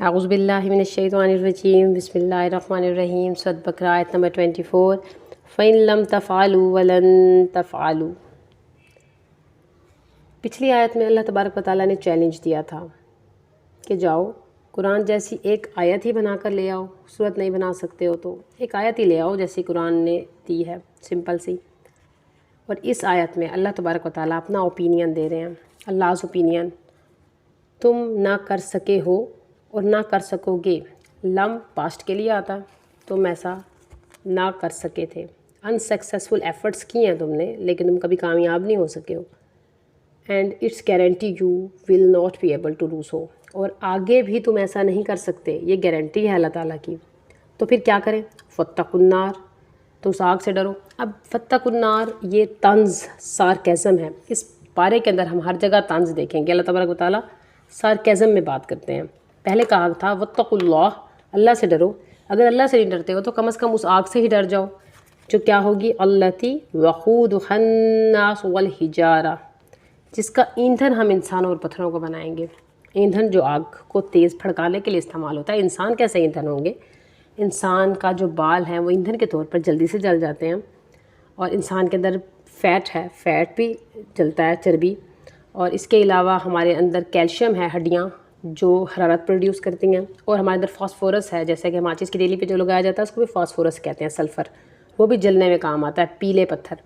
اعوذ باللہ من الشیطان الرجیم بسم اللہ الرحمن الرحیم سورۃ بقرہ آیت نمبر 24 فَإِن لَمْ تَفْعَلُوا وَلَن تَفْعَلُوا۔ پچھلی آیت میں اللہ تبارک و تعالیٰ نے چیلنج دیا تھا کہ جاؤ قرآن جیسی ایک آیت ہی بنا کر لے آؤ، سورت نہیں بنا سکتے ہو تو ایک آیت ہی لے آؤ جیسی قرآن نے دی ہے، سمپل سی۔ اور اس آیت میں اللہ تبارک و تعالیٰ اپنا اوپینین دے رہے ہیں، اللہ's اوپینین۔ تم نہ کر سکے ہو اور نہ کر سکو گے، لم پاسٹ کے لیے آتا، تم ایسا نہ کر سکے تھے، انسکسیسفل ایفرٹس کی ہیں تم نے لیکن تم کبھی کامیاب نہیں ہو سکے ہو، and it's guarantee you will not be able to do so, اور آگے بھی تم ایسا نہیں کر سکتے، یہ گارنٹی ہے اللہ تعالیٰ کی۔ تو پھر کیا کریں؟ فاتقوا النار، تو اس آگ سے ڈرو۔ اب فاتقوا النار یہ طنز سارکیزم ہے، اس پارے کے اندر ہم ہر جگہ طنز دیکھیں گے، اللہ تبارک و تعالیٰ سارکیزم میں بات کرتے ہیں۔ پہلے کہا تھا واتقوا اللہ، اللہ سے ڈرو، اگر اللہ سے نہیں ڈرتے ہو تو کم از کم اس آگ سے ہی ڈر جاؤ جو کیا ہوگی، التی وقودها الناس والحجارہ، جس کا ایندھن ہم انسانوں اور پتھروں کو بنائیں گے۔ ایندھن جو آگ کو تیز بھڑکانے کے لیے استعمال ہوتا ہے، انسان کیسے ایندھن ہوں گے؟ انسان کا جو بال ہیں وہ ایندھن کے طور پر جلدی سے جل جاتے ہیں، اور انسان کے اندر فیٹ ہے، فیٹ بھی جلتا ہے، چربی، اور اس کے علاوہ ہمارے اندر کیلشیم ہے، ہڈیاں جو حرارت پروڈیوس کرتی ہیں، اور ہمارے اندر فاسفورس ہے، جیسے کہ ماچس کی تیلی پہ جو لگایا جاتا ہے اس کو بھی فاسفورس کہتے ہیں، سلفر، وہ بھی جلنے میں کام آتا ہے، پیلے پتھر،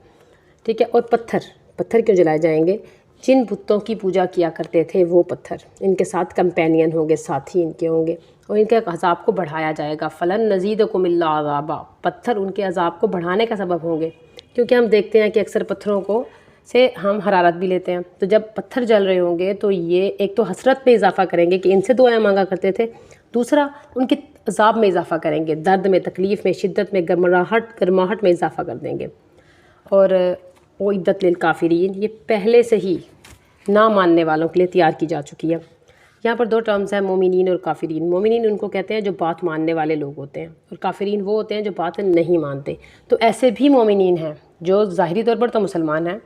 ٹھیک ہے۔ اور پتھر کیوں جلائے جائیں گے؟ جن بتوں کی پوجا کیا کرتے تھے وہ پتھر ان کے ساتھ کمپینین ہوں گے، ساتھی ان کے ہوں گے، اور ان کے عذاب کو بڑھایا جائے گا۔ فلن نزیدکم الا عذابا، پتھر ان کے عذاب کو بڑھانے کا سبب ہوں گے، کیونکہ ہم دیکھتے ہیں کہ اکثر پتھروں کو سے ہم حرارت بھی لیتے ہیں، تو جب پتھر جل رہے ہوں گے تو یہ ایک تو حسرت میں اضافہ کریں گے کہ ان سے دعائیں مانگا کرتے تھے، دوسرا ان کے عذاب میں اضافہ کریں گے، درد میں، تکلیف میں، شدت میں، گرماہٹ میں اضافہ کر دیں گے۔ اور اعدت للکافرین، یہ پہلے سے ہی نہ ماننے والوں کے لیے تیار کی جا چکی ہے۔ یہاں پر دو ٹرمز ہیں، مومنین اور کافرین۔ مومنین ان کو کہتے ہیں جو بات ماننے والے لوگ ہوتے ہیں، اور کافرین وہ ہوتے ہیں جو بات نہیں مانتے۔ تو ایسے بھی مومنین ہیں جو ظاہری طور پر تو مسلمان ہیں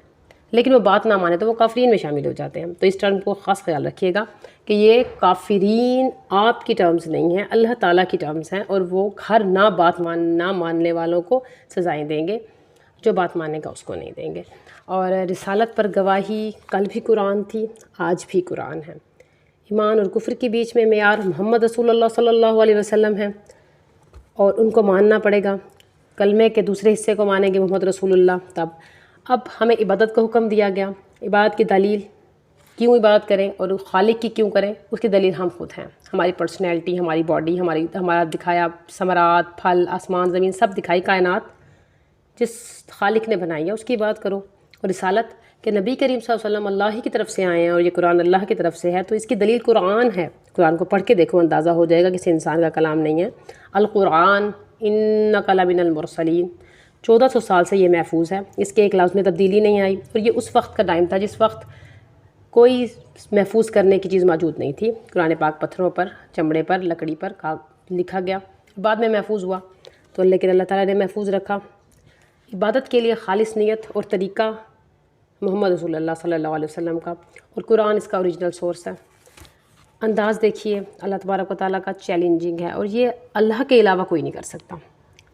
لیکن وہ بات نہ مانے تو وہ کافرین میں شامل ہو جاتے ہیں۔ تو اس ٹرم کو خاص خیال رکھیے گا کہ یہ کافرین آپ کی ٹرمز نہیں ہیں، اللہ تعالیٰ کی ٹرمز ہیں، اور وہ ہر نہ ماننے والوں کو سزائیں دیں گے، جو بات ماننے کا اس کو نہیں دیں گے۔ اور رسالت پر گواہی کل بھی قرآن تھی، آج بھی قرآن ہے۔ ایمان اور کفر کے بیچ میں معیار محمد رسول اللہ صلی اللہ علیہ وسلم ہے، اور ان کو ماننا پڑے گا۔ کلمے کے دوسرے حصے کو مانیں گے محمد رسول اللہ تب۔ اب ہمیں عبادت کا حکم دیا گیا، عبادت کی دلیل، کیوں عبادت کریں اور خالق کی کیوں کریں، اس کی دلیل ہم خود ہیں، ہماری پرسنالٹی، ہماری باڈی، ہمارا دکھایا ثمرات، پھل، آسمان، زمین، سب دکھائی کائنات جس خالق نے بنائی ہے اس کی عبادت کرو۔ اور رسالت کہ نبی کریم صلی اللہ علیہ وسلم اللہ ہی کی طرف سے آئے ہیں اور یہ قرآن اللہ کی طرف سے ہے، تو اس کی دلیل قرآن ہے۔ قرآن کو پڑھ کے دیکھو، اندازہ ہو جائے گا کسی انسان کا کلام نہیں ہے۔ القرآن انک لمن المرسلین، 1400 سال سے یہ محفوظ ہے، اس کے ایک لفظ میں تبدیلی نہیں آئی، اور یہ اس وقت کا ٹائم تھا جس وقت کوئی محفوظ کرنے کی چیز موجود نہیں تھی۔ قرآن پاک پتھروں پر، چمڑے پر، لکڑی پر لکھا گیا، بعد میں محفوظ ہوا، تو لیکن اللہ تعالیٰ نے محفوظ رکھا۔ عبادت کے لیے خالص نیت اور طریقہ محمد رسول اللہ صلی اللہ علیہ وسلم کا، اور قرآن اس کا اوریجنل سورس ہے۔ انداز دیکھیے اللہ تبارک و تعالیٰ کا چیلنجنگ ہے، اور یہ اللہ کے علاوہ کوئی نہیں کر سکتا۔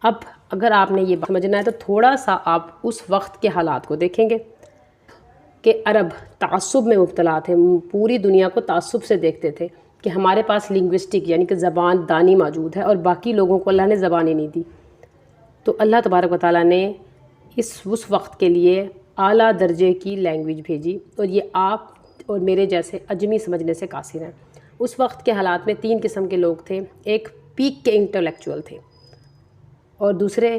اب اگر آپ نے یہ سمجھنا ہے تو تھوڑا سا آپ اس وقت کے حالات کو دیکھیں گے کہ عرب تعصب میں مبتلا تھے، پوری دنیا کو تعصب سے دیکھتے تھے کہ ہمارے پاس لنگوسٹک یعنی کہ زبان دانی موجود ہے اور باقی لوگوں کو اللہ نے زبان ہی نہیں دی۔ تو اللہ تبارک و تعالیٰ نے اس وقت کے لیے اعلیٰ درجے کی لینگویج بھیجی، اور یہ آپ اور میرے جیسے اجمی سمجھنے سے قاصر ہیں۔ اس وقت کے حالات میں 3 قسم کے لوگ تھے، ایک پیک کے انٹلیکچوئل تھے، اور دوسرے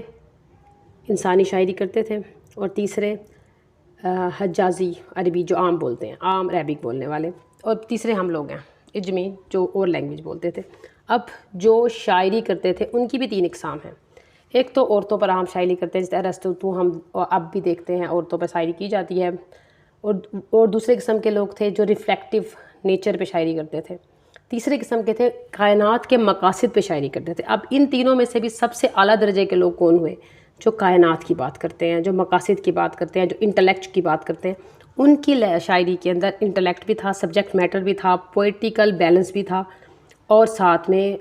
انسانی شاعری کرتے تھے، اور تیسرے حجازی عربی جو عام بولتے ہیں، عام عربک بولنے والے، اور تیسرے ہم لوگ ہیں اجمی جو اور لینگویج بولتے تھے۔ اب جو شاعری کرتے تھے ان کی بھی 3 اقسام ہیں۔ ایک تو عورتوں پر عام شاعری کرتے ہیں، جیسے ارسطو، ہم اب بھی دیکھتے ہیں عورتوں پر شاعری کی جاتی ہے، اور دوسرے قسم کے لوگ تھے جو ریفلیکٹیو نیچر پہ شاعری کرتے تھے۔ تیسرے قسم کے تھے کائنات کے مقاصد پہ شاعری کرتے تھے۔ اب ان تینوں میں سے بھی سب سے اعلیٰ درجے کے لوگ کون ہوئے؟ جو کائنات کی بات کرتے ہیں، جو مقاصد کی بات کرتے ہیں، جو انٹلیکٹ کی بات کرتے ہیں۔ ان کی شاعری کے اندر انٹلیکٹ بھی تھا، سبجیکٹ میٹر بھی تھا، پوئٹیکل بیلنس بھی تھا، اور ساتھ میں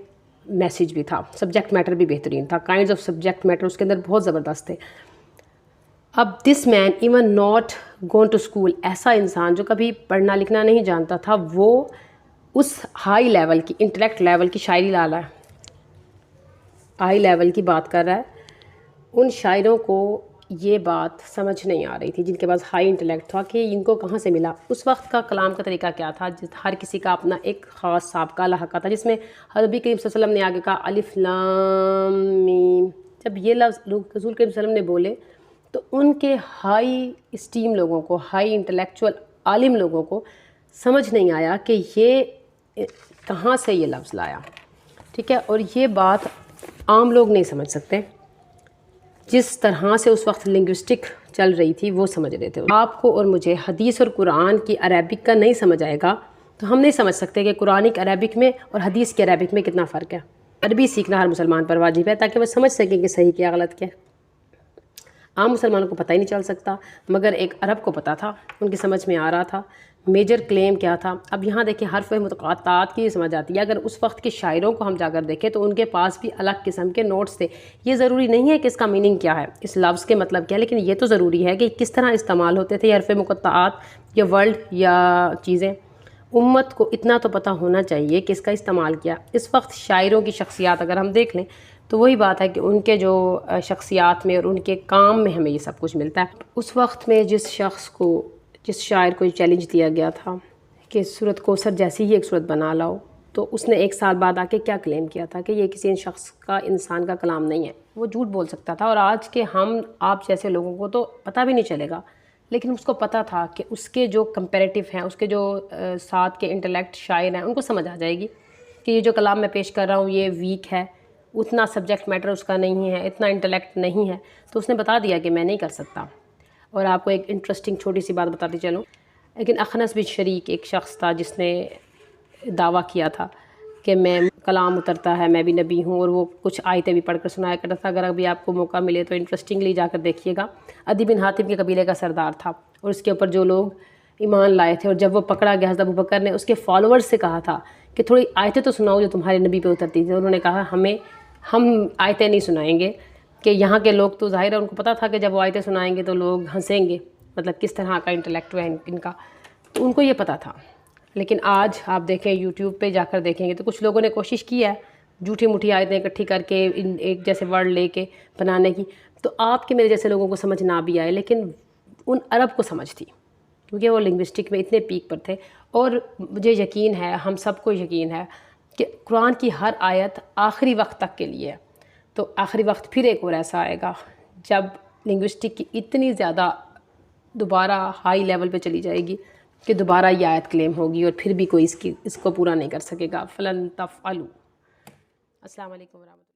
میسیج بھی تھا، سبجیکٹ میٹر بھی بہترین تھا، کائنڈز آف سبجیکٹ میٹر اس کے اندر بہت زبردست تھے. اب this man even not gone to school, ایسا انسان جو کبھی پڑھنا لکھنا نہیں جانتا تھا، وہ اس ہائی لیول کی انٹلیکٹ لیول کی شاعری لا رہا ہے، ہائی لیول کی بات کر رہا ہے. ان شاعروں کو یہ بات سمجھ نہیں آ رہی تھی جن کے پاس ہائی انٹلیکٹ تھا کہ ان کو کہاں سے ملا. اس وقت کا کلام کا طریقہ کیا تھا؟ ہر کسی کا اپنا ایک خاص سابقہ لاحقہ تھا، جس میں حضرت نبی کریم صلی اللہ علیہ وسلم نے آگے کہا الف لام میم. جب یہ لفظ رسول کریم صلی اللہ علیہ وسلم نے بولے تو ان کے ہائی اسٹیم لوگوں کو، ہائی انٹلیکچوئل عالم لوگوں کو سمجھ نہیں آیا کہ یہ کہاں سے یہ لفظ لایا. ٹھیک ہے، اور یہ بات عام لوگ نہیں سمجھ سکتے. جس طرح سے اس وقت لنگوسٹک چل رہی تھی وہ سمجھ رہے تھے. آپ کو اور مجھے حدیث اور قرآن کی عربک کا نہیں سمجھ آئے گا تو ہم نہیں سمجھ سکتے کہ قرآنک عربک میں اور حدیث کی عربک میں کتنا فرق ہے. عربی سیکھنا ہر مسلمان پر واجب ہے تاکہ وہ سمجھ سکیں کہ صحیح کیا غلط کیا. عام مسلمانوں کو پتہ ہی نہیں چل سکتا، مگر ایک عرب کو پتہ تھا، ان کی سمجھ میں آ رہا تھا میجر کلیم کیا تھا. اب یہاں دیکھیں حرف متقاطعات کی سمجھ آتی ہے. اگر اس وقت کے شاعروں کو ہم جا کر دیکھیں تو ان کے پاس بھی الگ قسم کے نوٹس تھے. یہ ضروری نہیں ہے کہ اس کا میننگ کیا ہے، اس لفظ کے مطلب کیا ہے، لیکن یہ تو ضروری ہے کہ کس طرح استعمال ہوتے تھے حرف مقطعات یا ورڈ یا چیزیں. امت کو اتنا تو پتہ ہونا چاہیے کہ اس کا استعمال کیا. اس وقت شاعروں کی شخصیات اگر ہم دیکھ لیں تو وہی بات ہے کہ ان کے جو شخصیات میں اور ان کے کام میں ہمیں یہ سب کچھ ملتا ہے. اس وقت میں جس شاعر کو یہ چیلنج دیا گیا تھا کہ سورۃ کوثر جیسی ہی ایک سورت بنا لاؤ، تو اس نے ایک سال بعد آ کے کیا کلیم کیا تھا کہ یہ کسی شخص کا، انسان کا کلام نہیں ہے. وہ جھوٹ بول سکتا تھا، اور آج کے ہم آپ جیسے لوگوں کو تو پتہ بھی نہیں چلے گا، لیکن اس کو پتہ تھا کہ اس کے جو کمپیریٹیو ہیں، اس کے جو ساتھ کے انٹلیکٹ شاعر ہیں، ان کو سمجھ آ جائے گی کہ یہ جو کلام میں پیش کر رہا ہوں یہ ویک ہے، اتنا سبجیکٹ میٹر اس کا نہیں ہے، اتنا انٹلیکٹ نہیں ہے. تو اس نے بتا دیا کہ میں نہیں کر سکتا. اور آپ کو ایک انٹرسٹنگ چھوٹی سی بات بتاتی چلوں. لیکن اخنس بن شریک ایک شخص تھا جس نے دعویٰ کیا تھا کہ میں کلام اترتا ہے، میں بھی نبی ہوں، اور وہ کچھ آیتیں بھی پڑھ کر سنایا کرتا تھا. اگر ابھی آپ کو موقع ملے تو انٹرسٹنگلی جا کر دیکھیے گا. عدی بن حاتم کے قبیلے کا سردار تھا، اور اس کے اوپر جو لوگ ایمان لائے تھے، اور جب وہ پکڑا گیا حضرت ابوبکر نے اس کے فالوورز سے کہا تھا کہ تھوڑی آیتیں تو سناؤ جو تمہارے نبی پہ اترتی تھیں. انہوں نے کہا ہم آیتیں نہیں سنائیں گے، کہ یہاں کے لوگ تو ظاہر ہے ان کو پتہ تھا کہ جب وہ آیتیں سنائیں گے تو لوگ ہنسیں گے، مطلب کس طرح کا انٹلیکٹ ہے ان کا، تو ان کو یہ پتہ تھا. لیکن آج آپ دیکھیں یوٹیوب پہ جا کر دیکھیں گے تو کچھ لوگوں نے کوشش کی ہے جھوٹی موٹی آیتیں اکٹھی کر کے ایک جیسے ورڈ لے کے بنانے کی. تو آپ کے میرے جیسے لوگوں کو سمجھ نہ بھی آئے، لیکن ان عرب کو سمجھ تھی کیونکہ وہ لنگوسٹک میں اتنے پیک پر تھے. اور مجھے یقین ہے، ہم سب کو یقین ہے کہ قرآن کی ہر آیت آخری وقت تک کے لیے ہے. تو آخری وقت پھر ایک اور ایسا آئے گا جب لنگوسٹک کی اتنی زیادہ دوبارہ ہائی لیول پہ چلی جائے گی کہ دوبارہ یہ آیت کلیم ہوگی اور پھر بھی کوئی اس کو پورا نہیں کر سکے گا. فلن تفعلوا. السلام علیکم ورحمۃ اللہ.